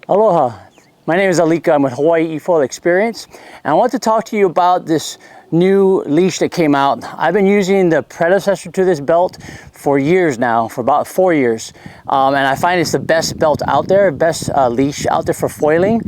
Aloha, my name is Alika. I'm with Hawaii Efoil Experience, and I want to talk to you about this new leash that came out. I've been using the predecessor to this belt for years now, for about 4 years, and I find it's the best belt out there, best leash out there for foiling.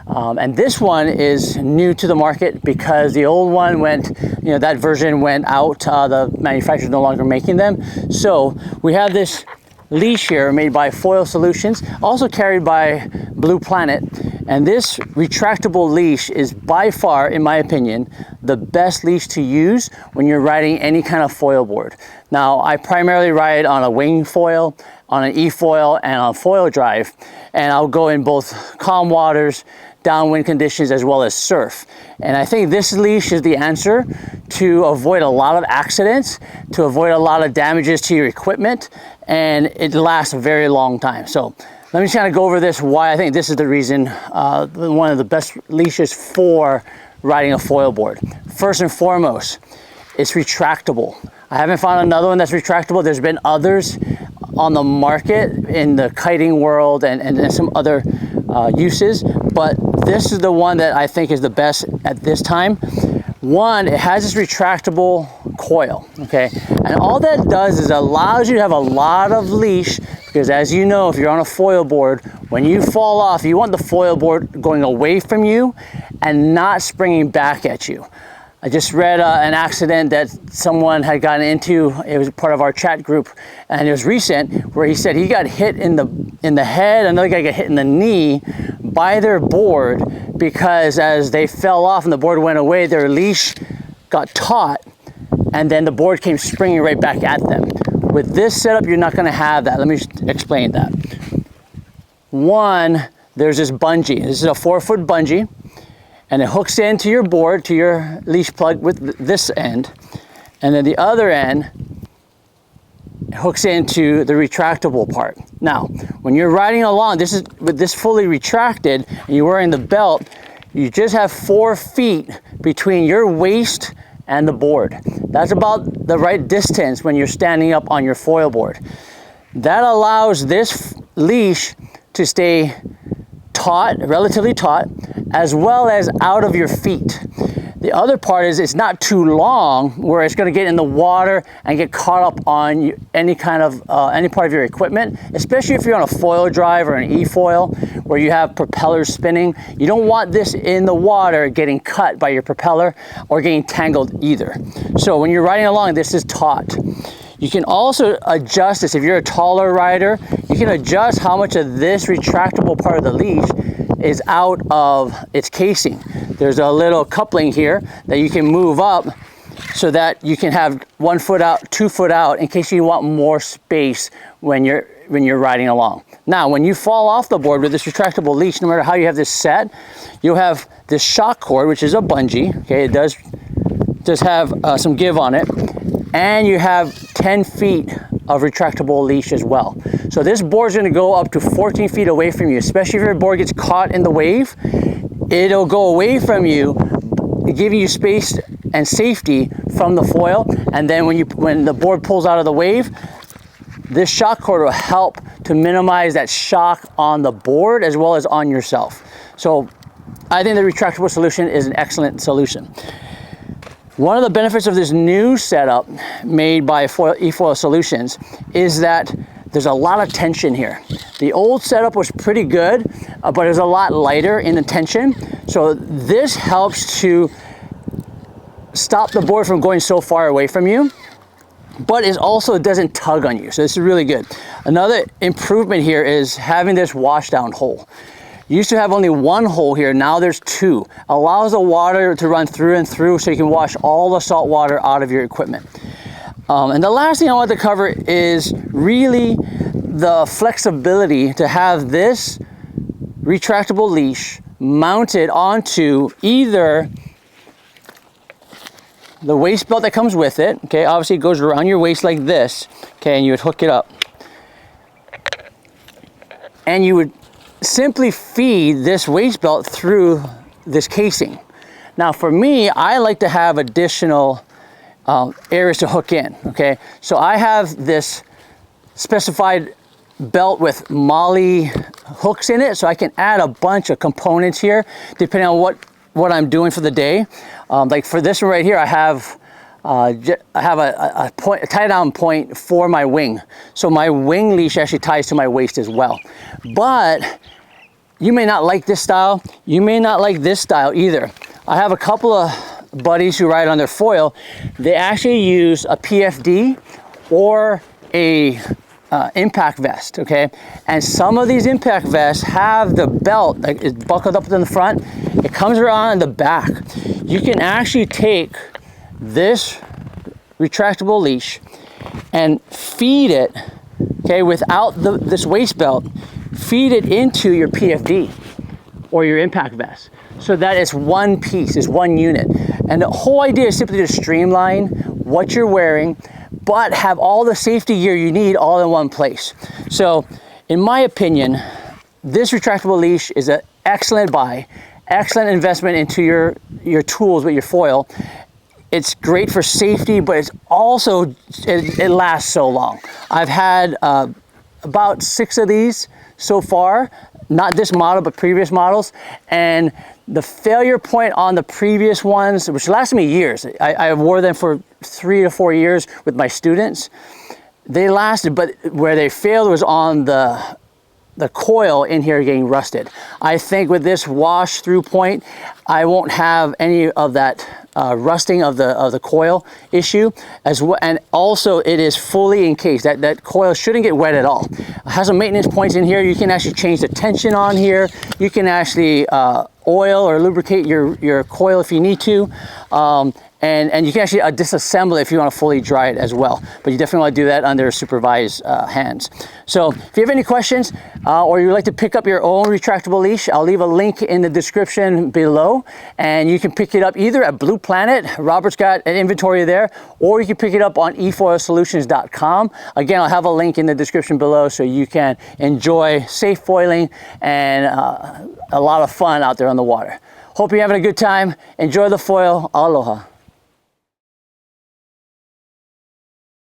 And this one is new to the market because the old one went, that version went out. The manufacturer's no longer making them. So we have this leash here made by Efoil Solutions, also carried by Blue Planet. And this retractable leash is by far, in my opinion, the best leash to use when you're riding any kind of foil board. Now, I primarily ride on a wing foil, on an e-foil, and on foil drive. And I'll go in both calm waters, downwind conditions, as well as surf. And I think this leash is the answer to avoid a lot of accidents, to avoid a lot of damages to your equipment, and it lasts a very long time. So let me just kind of go over this, why I think this is the reason, one of the best leashes for riding a foil board. First and foremost, it's retractable. I haven't found another one that's retractable. There's been others on the market in the kiting world and some other uses, but this is the one that I think is the best at this time. One, it has this retractable coil, okay? And all that does is allows you to have a lot of leash, because as you know, if you're on a foil board, when you fall off, you want the foil board going away from you and not springing back at you. I just read an accident that someone had gotten into. It was part of our chat group, and it was recent, where he said he got hit in the head, another guy got hit in the knee by their board, because as they fell off and the board went away, their leash got taut, and then the board came springing right back at them. With this setup, you're not gonna have that. Let me explain that. One, there's this bungee. This is a 4-foot bungee, and it hooks into your board, to your leash plug with this end, and then the other end hooks into the retractable part. Now, when you're riding along, this is with this fully retracted, and you're wearing the belt, you just have 4 feet between your waist and the board. That's about the right distance when you're standing up on your foil board. That allows this leash to stay taut, relatively taut, as well as out of your feet. The other part is it's not too long where it's going to get in the water and get caught up on any kind of any part of your equipment, especially if you're on a foil drive or an e-foil where you have propellers spinning. You don't want this in the water getting cut by your propeller or getting tangled either. So when you're riding along, this is taut. You can also adjust this. If you're a taller rider, you can adjust how much of this retractable part of the leash is out of its casing. There's a little coupling here that you can move up so that you can have 1 foot out, 2 foot out, in case you want more space when you're riding along. Now, when you fall off the board with this retractable leash, no matter how you have this set, you'll have this shock cord, which is a bungee. Okay, it does have some give on it, and you have 10 feet of retractable leash as well. So this board's gonna go up to 14 feet away from you, especially if your board gets caught in the wave. It'll go away from you, giving you space and safety from the foil. And then when the board pulls out of the wave, this shock cord will help to minimize that shock on the board as well as on yourself. So I think the retractable solution is an excellent solution. One of the benefits of this new setup made by Efoil Solutions is that there's a lot of tension here. The old setup was pretty good, but it was a lot lighter in the tension. So this helps to stop the board from going so far away from you, but it also doesn't tug on you. So this is really good. Another improvement here is having this wash down hole. You used to have only 1 hole here, now there's 2. Allows the water to run through and through so you can wash all the salt water out of your equipment. And the last thing I want to cover is really the flexibility to have this retractable leash mounted onto either the waist belt that comes with it. Okay, obviously it goes around your waist like this. Okay, and you would hook it up. And you would simply feed this waist belt through this casing. Now for me, I like to have additional areas to hook in, okay? So I have this specified belt with molly hooks in it, so I can add a bunch of components here depending on what I'm doing for the day. Like for this one right here, I have a tie down point for my wing. So my wing leash actually ties to my waist as well. But you may not like this style. You may not like this style either. I have a couple of buddies who ride on their foil. They actually use a PFD or a impact vest, okay? And some of these impact vests have the belt, like it's buckled up in the front. It comes around in the back. You can actually take this retractable leash and feed it, okay, without this waist belt, feed it into your PFD or your impact vest so that it's one piece, it's one unit. And the whole idea is simply to streamline what you're wearing, but have all the safety gear you need all in one place. So in my opinion, this retractable leash is an excellent buy, excellent investment into your tools with your foil. It's great for safety, but it's also, it lasts so long. I've had about 6 of these so far, not this model, but previous models. And the failure point on the previous ones, which lasted me years, I wore them for 3 to 4 years with my students. They lasted, but where they failed was on the coil in here getting rusted. I think with this wash through point, I won't have any of that rusting of the coil issue as well. And also it is fully encased. That coil shouldn't get wet at all. It has some maintenance points in here. You can actually change the tension on here. You can actually oil or lubricate your coil if you need to. And you can actually disassemble it if you want to fully dry it as well. But you definitely want to do that under supervised hands. So if you have any questions or you'd like to pick up your own retractable leash, I'll leave a link in the description below. And you can pick it up either at Blue Planet. Robert's got an inventory there. Or you can pick it up on efoilsolutions.com. Again, I'll have a link in the description below so you can enjoy safe foiling and a lot of fun out there on the water. Hope you're having a good time. Enjoy the foil. Aloha.